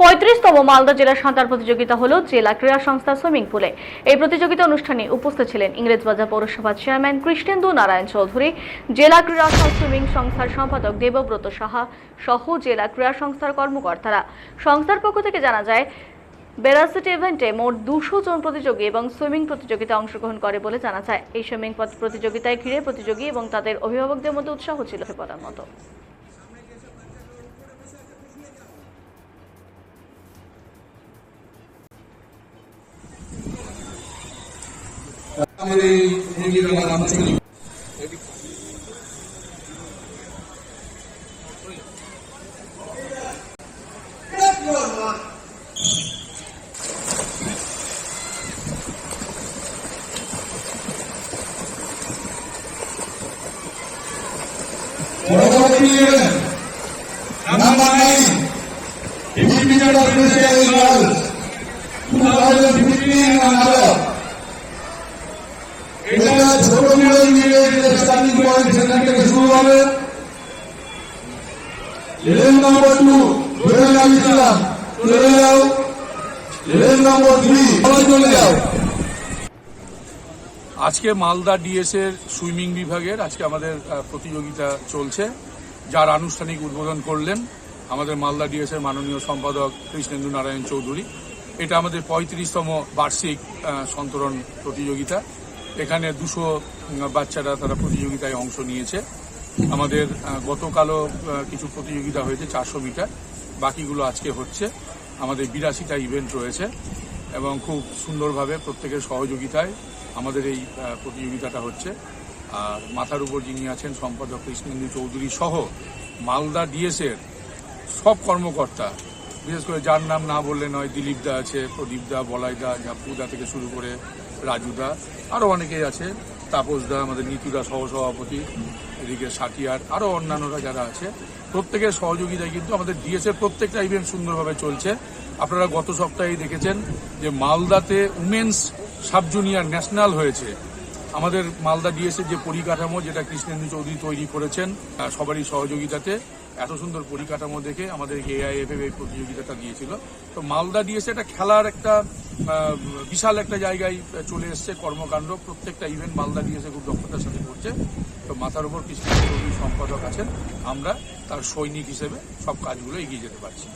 35তম মালদা জেলা সাঁতার প্রতিযোগিতা হল জেলা ক্রীড়া সংস্থা সুইমিং পুলে। এই প্রতিযোগিতা অনুষ্ঠানে উপস্থিত ছিলেন ইংরেজবাজার পৌরসভার চেয়ারম্যান কৃষ্ণেন্দু নারায়ণ চৌধুরী, জেলা ক্রীড়া সুইমিং সংস্থার সম্পাদক দেবব্রত সাহা সহ জেলা ক্রীড়া সংস্থার কর্মকর্তারা। সংস্থার পক্ষ থেকে জানা যায়, 82টি ইভেন্টে মোট 200 জন প্রতিযোগী এবং সুইমিং প্রতিযোগিতায় অংশগ্রহণ করে বলে জানা যায়। এই সুইমিং প্রতিযোগিতায় ঘিরে প্রতিযোগী এবং তাদের অভিভাবকদের মধ্যে উৎসাহ ছিল বলার মতো। Number 9, Division of Christian Girls, 2015 another. এটা ছোট মিলে স্টার্টিং পয়েন্ট সেখান থেকে শুরু হবে। 11 নম্বর 2 ধরে লাগিয়েছিলাম, চলে যাও। 11 নম্বর 3 আবার চলে যাও। আজকে মালদা ডিএস এর সুইমিং বিভাগের আজকে আমাদের প্রতিযোগিতা চলছে, যার আনুষ্ঠানিক উদ্বোধন করলেন আমাদের মালদা ডিএস এর মাননীয় সম্পাদক কৃষ্ণেন্দু নারায়ণ চৌধুরী। এটা আমাদের 35তম বার্ষিক সন্তরণ প্রতিযোগিতা। এখানে 200 বাচ্চারা তারা প্রতিযোগিতায় অংশ নিয়েছে। আমাদের গতকালও কিছু প্রতিযোগিতা হয়েছে 400 মিটার, বাকিগুলো আজকে হচ্ছে। আমাদের 82টা ইভেন্ট রয়েছে এবং খুব সুন্দরভাবে প্রত্যেকের সহযোগিতায় আমাদের এই প্রতিযোগিতাটা হচ্ছে। আর মাথার উপর যিনি আছেন সম্পাদক কৃষ্ণেন্দু চৌধুরী সহ মালদা ডিএস এর সব কর্মকর্তা, বিশেষ করে যার নাম না বললে নয়, দিলীপ দা আছে, প্রদীপ দা, বলাই দা, ঝাপ্পুদা থেকে শুরু করে রাজু দা, আরও অনেকেই আছে, তাপস দা, আমাদের নীতুদা সহসভাপতি, এদিকে সাটিয়ার, আরও অন্যান্যরা যারা আছে, প্রত্যেকের সহযোগিতায় কিন্তু আমাদের ডিএস এর প্রত্যেকটা ইভেন্ট সুন্দরভাবে চলছে। আপনারা গত সপ্তাহে দেখেছেন যে মালদাতে উমেন্স সাব জুনিয়র ন্যাশনাল হয়েছে। আমাদের মালদা ডিএস এর যে পরিকাঠামো, যেটা কৃষ্ণেন্দু চৌধুরী তৈরি করেছেন সবারই সহযোগিতাতে, এত সুন্দর পরিকাঠামো দেখে আমাদের এআইএফএফ এই প্রতিযোগিতাটা দিয়েছিল। তো মালদা ডিএস একটা খেলার একটা বিশাল একটা জায়গায় চলে এসছে কর্মকাণ্ড। প্রত্যেকটা ইভেন্ট মালদা ডিএস খুব দক্ষতার সাথে করছে। তো মাথার উপর কৃষ্ণেন্দু চৌধুরী সম্পাদক আছেন, আমরা তার সৈনিক হিসেবে সব কাজগুলো এগিয়ে যেতে পারছি।